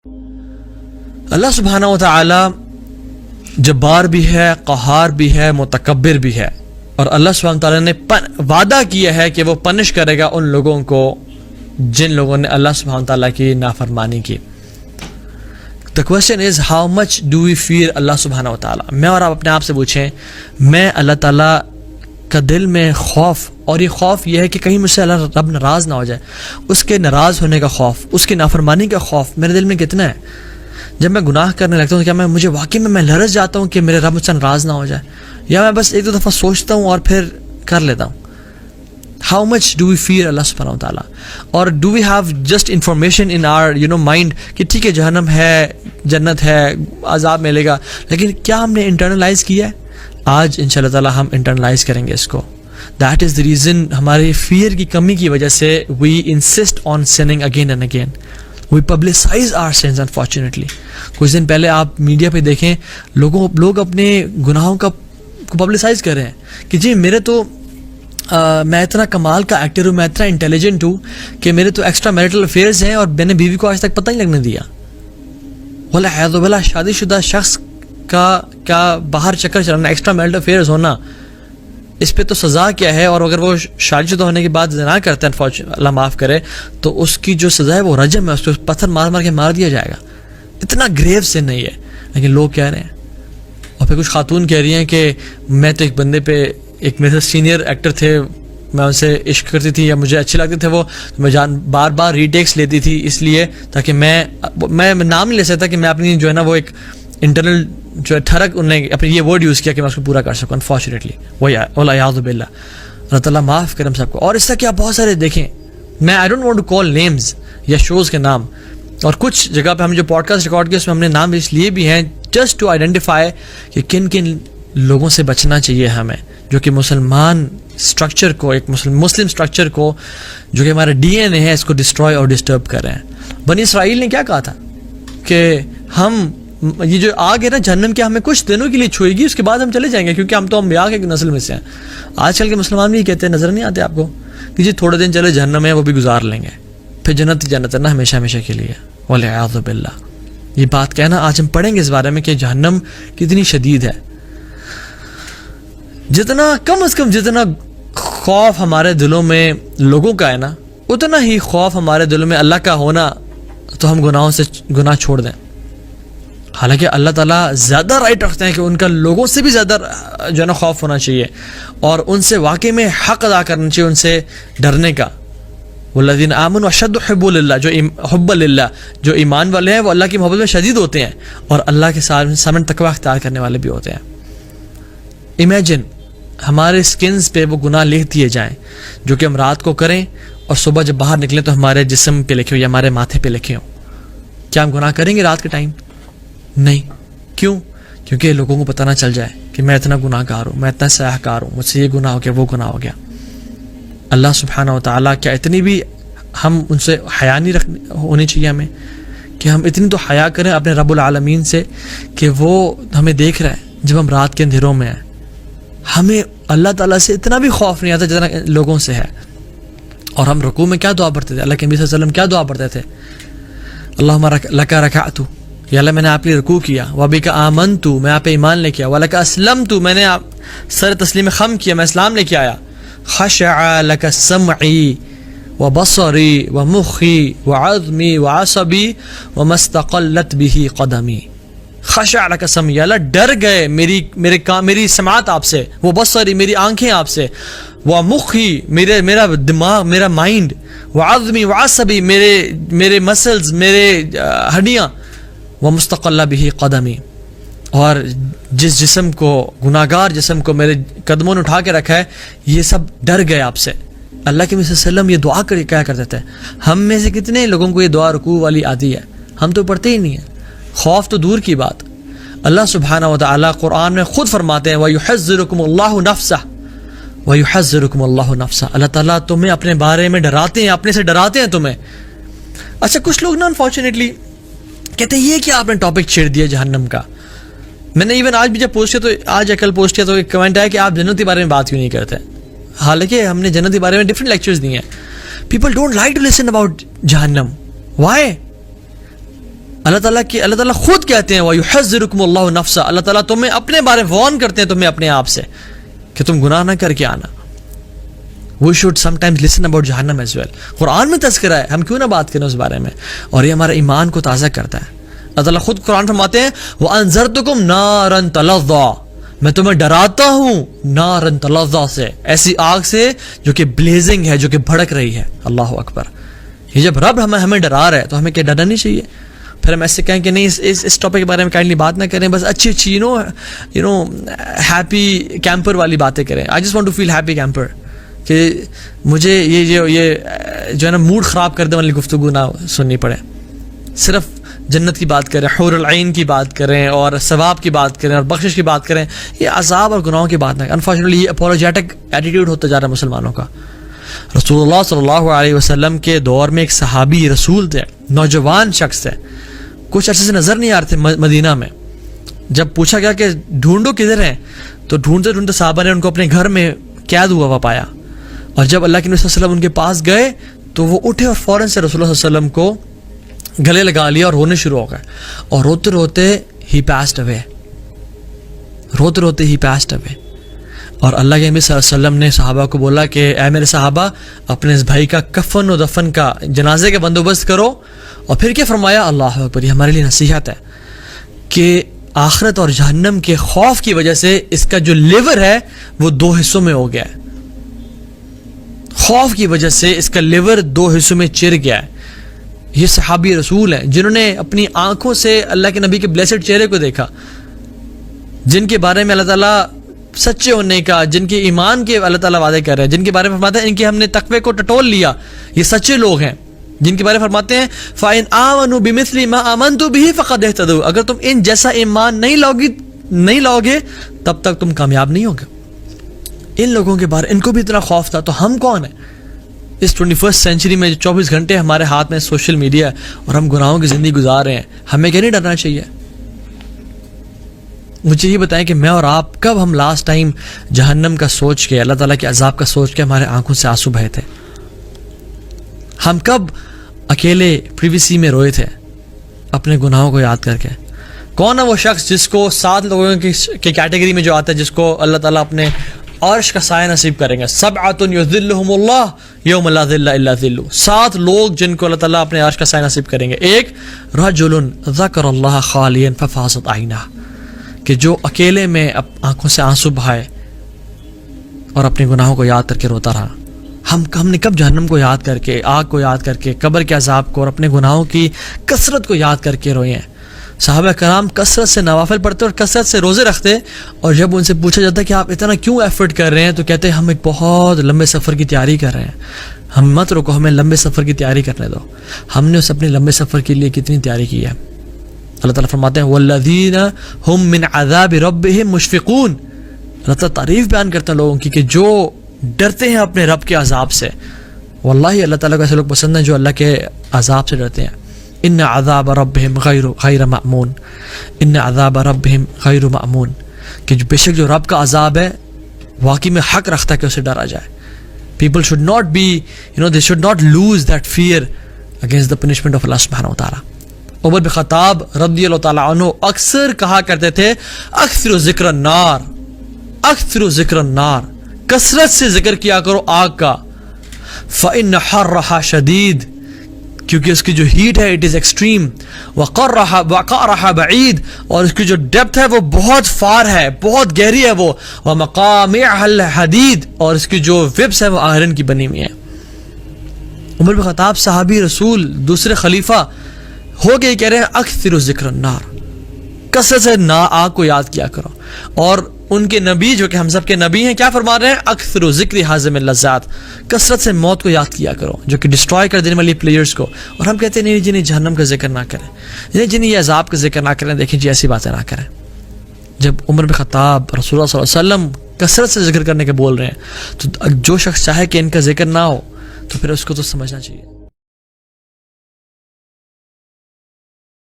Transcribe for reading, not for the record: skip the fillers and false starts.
اللہ سبحانہ و تعالی جبار بھی ہے، قہار بھی ہے، متکبر بھی ہے، اور اللہ سبحانہ و تعالی نے وعدہ کیا ہے کہ وہ پنش کرے گا ان لوگوں کو جن لوگوں نے اللہ سبحانہ و تعالی کی نافرمانی کی. The question is how much do we fear اللہ سبحانہ و تعالی. میں اور آپ اپنے آپ سے پوچھیں، میں اللہ تعالیٰ کا دل میں خوف، اور یہ خوف یہ ہے کہ کہیں مجھ سے اللہ رب ناراض نہ ہو جائے، اس کے ناراض ہونے کا خوف، اس کی نافرمانی کا خوف میرے دل میں کتنا ہے؟ جب میں گناہ کرنے لگتا ہوں تو کیا مجھے واقعی میں لرز جاتا ہوں کہ میرے رب مجھ سے ناراض نہ ہو جائے، یا میں بس ایک دو دفعہ سوچتا ہوں اور پھر کر لیتا ہوں؟ How much do we fear اللہ سبحانہ و تعالیٰ؟ اور do we have just information in our mind کہ ٹھیک ہے جہنم ہے، جنت ہے، عذاب ملے گا، لیکن کیا ہم نے انٹرنلائز کیا ہے؟ آج انشاءاللہ تعالیٰ ہم انٹرنلائز کریں گے اس کو. That is the reason ہماری fear کی کمی کی وجہ سے we insist on sinning again and again. We publicize our sins unfortunately. کچھ دن پہلے آپ میڈیا پہ دیکھیں لوگ اپنے گناہوں کا پبلسائز کر رہے ہیں کہ جی میرے تو میں اتنا کمال کا ایکٹر ہوں، میں اتنا انٹیلیجنٹ ہوں کہ میرے تو ایکسٹرا میرٹل افیئرز ہیں اور میں نے بیوی کو آج تک پتہ ہی لگنے دیا. والعیاذ باللہ، شادی شدہ شخص کا کیا باہر چکر چلانا، ایکسٹرا میرٹل افیئرز ہونا، اس پہ تو سزا کیا ہے؟ اور اگر وہ شادی شدہ ہونے کے بعد زنا کرتا ہے، اللہ معاف کرے، تو اس کی جو سزا ہے وہ رجم ہے، اس کو پتھر مار کے مار دیا جائے گا. اتنا گریو سے نہیں ہے، لیکن لوگ کہہ رہے ہیں. اور پھر کچھ خاتون کہہ رہی ہیں کہ میں تو ایک بندے پہ، ایک میرے سینئر ایکٹر تھے، میں ان سے عشق کرتی تھی یا مجھے اچھے لگتے تھے وہ، تو میں بار بار ریٹیکس لیتی تھی اس لیے تاکہ میں نام نہیں لے سکتا کہ میں اپنی جو ہے نا وہ ایک انٹرنل جو ہے ٹھڑک، انہوں نے اپنے یہ ورڈ یوز کیا کہ میں اس کو پورا کر سکوں. انفارچونیٹلی والعیاذ باللہ، اللہ تعالیٰ معاف کرے ہم سب کو. اور اس طرح کیا بہت سارے دیکھیں، میں I don't want to call names یا شوز کے نام، اور کچھ جگہ پہ ہم جو پوڈ کاسٹ ریکارڈ کیا اس میں ہم نے نام اس لیے بھی ہیں جسٹ ٹو آئیڈینٹیفائی کہ کن کن لوگوں سے بچنا چاہیے ہمیں، جو کہ مسلمان اسٹرکچر کو، ایک مسلم اسٹرکچر کو، جو کہ ہمارا ڈی این اے ہے، اس کو ڈسٹروائے اور ڈسٹرب کر رہے ہیں. بنی اسرائیل نے کیا کہا تھا کہ ہم یہ جو آگ ہے نا جہنم کی، ہمیں کچھ دنوں کے لیے چھوئے گی، اس کے بعد ہم چلے جائیں گے، کیونکہ ہم تو انبیاء کی نسل میں سے ہیں. آج کل کے مسلمان بھی یہ کہتے ہیں، نظر نہیں آتے آپ کو کہ جی تھوڑے دن چلے جہنم ہے وہ بھی گزار لیں گے، پھر جنت ہی جنت ہے نا ہمیشہ ہمیشہ کے لیے. والعیاذ باللہ، یہ بات کہنا آج ہم پڑھیں گے اس بارے میں کہ جہنم کتنی شدید ہے. جتنا کم از کم جتنا خوف ہمارے دلوں میں لوگوں کا ہے نا، اتنا ہی خوف ہمارے دلوں میں اللہ کا ہونا، تو ہم گناہوں سے گناہ چھوڑ دیں. حالانکہ اللہ تعالیٰ زیادہ رائٹ رکھتے ہیں کہ ان کا لوگوں سے بھی زیادہ جو ہے نا خوف ہونا چاہیے، اور ان سے واقعی میں حق ادا کرنا چاہیے، ان سے ڈرنے کا. والذین آمنوا اشد حب للہ، جو حب للہ، جو ایمان والے ہیں وہ اللہ کی محبت میں شدید ہوتے ہیں، اور اللہ کے سامنے تقوی اختیار کرنے والے بھی ہوتے ہیں. امیجن ہمارے سکنز پہ وہ گناہ لکھ دیے جائیں جو کہ ہم رات کو کریں اور صبح جب باہر نکلیں تو ہمارے جسم پہ لکھے ہو یا ہمارے ماتھے پہ لکھے ہوں. کیا ہم گناہ کریں گے رات کے ٹائم؟ نہیں. کیوں؟ کیونکہ لوگوں کو پتہ نہ چل جائے کہ میں اتنا گناہ گار ہوں، میں اتنا سیاہ کار ہوں، مجھ سے یہ گناہ ہو گیا، وہ گناہ ہو گیا. اللہ سبحانہ و تعالیٰ کیا اتنی بھی ہم ان سے حیا نہیں ہونی چاہیے ہمیں کہ ہم اتنی تو حیا کریں اپنے رب العالمین سے کہ وہ ہمیں دیکھ رہا ہے جب ہم رات کے اندھیروں میں ہیں. ہمیں اللہ تعالیٰ سے اتنا بھی خوف نہیں آتا جتنا لوگوں سے ہے. اور ہم رکوع میں کیا دعا پڑھتے تھے؟ اللہ کے نبی صلی اللہ علیہ وسلم کیا دعا پڑھتے تھے؟ اللہم لک رکعت، یا اللہ میں نے آپ کے لیے رکوع کیا، وبک آمنت، میں آپ پہ ایمان لے کے آیا، ولک اسلمت، میں نے سر تسلیم خم کیا، میں اسلام لے کے آیا. خشع لک سمعی وبصری ومخی وعظمی وعصبی وما استقلت به قدمی. خشع لک سمعی، اللہ ڈر گئے میری سماعت آپ سے، وہ بصری میری آنکھیں آپ سے، ومخی میرا دماغ، میرا مائنڈ، وعظمی وعصبی میرے مسلز، میرے ہڈیاں، ومستقل به قدمی، اور جس جسم کو، گناہگار جسم کو میرے قدموں نے اٹھا کے رکھا ہے، یہ سب ڈر گئے آپ سے. اللہ کے نبی صلی اللہ علیہ وسلم یہ دعا کیا کرتے تھے. ہم میں سے کتنے لوگوں کو یہ دعا رکوع والی آتی ہے؟ ہم تو پڑھتے ہی نہیں ہیں. خوف تو دور کی بات، اللہ سبحانہ و تعالیٰ قرآن میں خود فرماتے ہیں وَيُحَذِّرُكُمُ اللَّهُ نَفْسَهُ وَيُحَذِّرُكُمُ اللَّهُ نَفْسَهُ، اللہ تعالیٰ تمہیں اپنے بارے میں ڈراتے ہیں، اپنے سے ڈراتے ہیں تمہیں. اچھا کچھ لوگ نا انفارچونیٹلی کہتے ہیں یہ کیا آپ نے ٹاپک چھیڑ دیا جہنم کا. میں نے ایون آج بھی جب پوسٹ کیا تو آج کل پوسٹ کیا تو ایک کمنٹ آیا کہ آپ جنت کے بارے میں بات کیوں نہیں کرتے، حالانکہ ہم نے جنت کے بارے میں ڈفرنٹ لیکچرز دیے ہیں. People don't like to listen about جہنم. وائی؟ اللہ تعالیٰ خود کہتے ہیں وَيُحَذِّرُكُمُ اللَّهُ نَفْسَ، اللہ تعالیٰ تمہیں اپنے بارے میں وارن کرتے ہیں تمہیں اپنے آپ سے کہ تم گناہ نہ کر کے آنا. We should sometimes listen about جہنم as well. قرآن میں تذکرہ ہے، ہم کیوں نہ بات کریں اس بارے میں، اور یہ ہمارے ایمان کو تازہ کرتا ہے. اللہ تعالیٰ خود قرآن فرماتے ہیں وَأَنذَرْتُكُمْ نَارًا تَلَظَّىٰ، میں تمہیں ڈراتا ہوں نارن تلظیٰ سے، ایسی آگ سے جو کہ بلیزنگ ہے، جو کہ بھڑک رہی ہے. اللہ اکبر. یہ جب رب ہمیں ڈرا رہا ہے تو ہمیں کیا ڈرنا نہیں چاہیے؟ پھر ہم ایسے کہیں کہ نہیں اس ٹاپک کے بارے میں کائنڈلی بات نہ کریں، بس اچھی یو نو ہیپی کیمپر والی باتیں کریں. I just want to feel happy camper, کہ مجھے یہ جو ہے نا موڈ خراب کر دے والی گفتگو نہ سننی پڑے. صرف جنت کی بات کریں، حور العین کی بات کریں، اور ثواب کی بات کریں، اور بخشش کی بات کریں. یہ عذاب اور گناہوں کی بات نہ. انفارچونیٹلی یہ اپولوجیٹک ایٹیٹیوڈ ہوتا جا رہا ہے مسلمانوں کا. رسول اللہ صلی اللہ علیہ وسلم کے دور میں ایک صحابی رسول تھے، نوجوان شخص تھے، کچھ عرصے سے نظر نہیں آ رہے تھے مدینہ میں. جب پوچھا گیا کہ ڈھونڈو کدھر ہیں، تو ڈھونڈتے صحابہ نے ان کو اپنے گھر میں قید ہوا پایا. اور جب اللہ کے نبی صلی اللہ علیہ وسلم ان کے پاس گئے تو وہ اٹھے اور فوراً سے رسول اللہ صلی اللہ علیہ وسلم کو گلے لگا لیا اور رونے شروع ہو گئے. اور روتے روتے ہی پاسڈ اوے، روتے روتے ہی پاسڈ اوے. اور اللہ کے نبی صلی اللہ علیہ وسلم نے صحابہ کو بولا کہ اے میرے صحابہ، اپنے اس بھائی کا کفن و دفن کا، جنازے کا بندوبست کرو. اور پھر کیا فرمایا؟ اللہ اکبر. یہ ہمارے لیے نصیحت ہے کہ آخرت اور جہنم کے خوف کی وجہ سے اس کا جو لیور ہے وہ 2 حصوں میں ہو گیا ہے. خوف کی وجہ سے اس کا لیور 2 حصوں میں چر گیا ہے. یہ صحابی رسول ہیں جنہوں نے اپنی آنکھوں سے اللہ کے نبی کے بلیسڈ چہرے کو دیکھا، جن کے بارے میں اللہ تعالیٰ سچے ہونے کا، جن کے ایمان کے اللہ تعالیٰ وعدے کر رہے ہیں، جن کے بارے میں فرماتے ہیں ان کے ہم نے تقوی کو ٹٹول لیا، یہ سچے لوگ ہیں. جن کے بارے میں فرماتے ہیں فَإِنْ آمَنُوا بِمِثْلِ مَا آمَنْتُ بِهِ فَقَدْ اهْتَدَوْا، اگر تم ان جیسا ایمان نہیں لاؤ گے تب تک تم کامیاب نہیں ہوگے. ان لوگوں کے بارے ان کو بھی اتنا خوف تھا، تو ہم کون ہیں اس 21st سینچری میں جو 24 گھنٹے ہمارے ہاتھ میں سوشل میڈیا ہے اور ہم گناہوں کی زندگی گزار رہے ہیں؟ ہمیں کیا نہیں ڈرنا چاہیے؟ مجھے یہ بتائیں کہ میں اور آپ کب ہم لاسٹ ٹائم جہنم کا سوچ کے، اللہ تعالیٰ کے عذاب کا سوچ کے ہمارے آنکھوں سے آنسو بہے تھے؟ ہم کب اکیلے پریویسی میں روئے تھے اپنے گناہوں کو یاد کر کے؟ کون ہے وہ شخص جس کو 7 لوگوں کی کیٹیگری میں جو آتا ہے، جس کو اللہ تعالیٰ اپنے عرش کا سایہ نصیب کریں گے؟ 7 یظلھم اللہ یوم لا ظل الا ظلہ، 7 لوگ جن کو اللہ تعالیٰ اپنے عرش کا سایہ نصیب کریں گے. 1 رجل ذکر اللہ خالیا ففاضت عینہ، کہ جو اکیلے میں آنکھوں سے آنسو بہائے اور اپنے گناہوں کو یاد کر کے روتا رہا. ہم نے کب جہنم کو یاد کر کے، آگ کو یاد کر کے، قبر کے عذاب کو اور اپنے گناہوں کی کثرت کو یاد کر کے روئے ہیں؟ صحابہ کرام کثرت سے نوافل پڑھتے اور کثرت سے روزے رکھتے، اور جب ان سے پوچھا جاتا کہ آپ اتنا کیوں ایفرٹ کر رہے ہیں تو کہتے ہیں ہم ایک بہت لمبے سفر کی تیاری کر رہے ہیں. ہم مت رکو، ہمیں لمبے سفر کی تیاری کرنے دو. ہم نے اس اپنے لمبے سفر کے لیے کتنی تیاری کی ہے؟ اللہ تعالیٰ فرماتے ہیں والذین هم من عذاب ربهم مشفقون. اللہ تعالیٰ تعریف بیان کرتے ہیں لوگوں کی کہ جو ڈرتے ہیں اپنے رب کے عذاب سے. واللہ اللہ تعالیٰ کو ایسے لوگ پسند ہیں جو اللہ کے عذاب سے ڈرتے ہیں. ان عذاب ربهم غیر مأمون، ان عذاب ربهم غیر مأمون، کہ بے شک جو رب کا عذاب ہے واقعی میں حق رکھتا ہے کہ اسے ڈرا جائے. People should not be, they should not lose that fear against the punishment of Allah subhanahu wa ta'ala. عمر بن خطاب رضی اللہ تعالیٰ عنہ اکثر کہا کرتے تھے اکثر ذکر النار، اکثر ذکر النار، کثرت سے ذکر کیا کرو آگ کا. فإن حرها شدید، کیونکہ اس کی جو ہیٹ ہے اٹ از ایکسٹریم. وقعرها بعید، اور اس کی جو ڈیپتھ ہے وہ بہت فار ہے، بہت گہری ہے وہ. ومقامعها الحدید، اور اس کی جو وبس ہے وہ آئرن کی بنی ہوئی ہے. عمر بن خطاب صحابی رسول، دوسرے خلیفہ ہو کے کہہ رہے ہیں اکثر ذکر النار، کثرت سے آگ کو یاد کیا کرو. اور ان کے نبی جو کہ ہم سب کے نبی ہیں کیا فرما رہے ہیں؟ اکثر ذکر حازم اللذات، کثرت سے موت کو یاد کیا کرو جو کہ ڈسٹرائے کر دینے والی پلیئرز کو. اور ہم کہتے ہیں نہیں جنہیں جہنم کا ذکر نہ کریں، جنہیں یہ عذاب کا ذکر نہ کریں. دیکھیں جی ایسی باتیں نہ کریں. جب عمر بن خطاب رسول اللہ صلی اللہ علیہ وسلم کثرت سے ذکر کرنے کے بول رہے ہیں تو جو شخص چاہے کہ ان کا ذکر نہ ہو تو پھر اس کو تو سمجھنا چاہیے.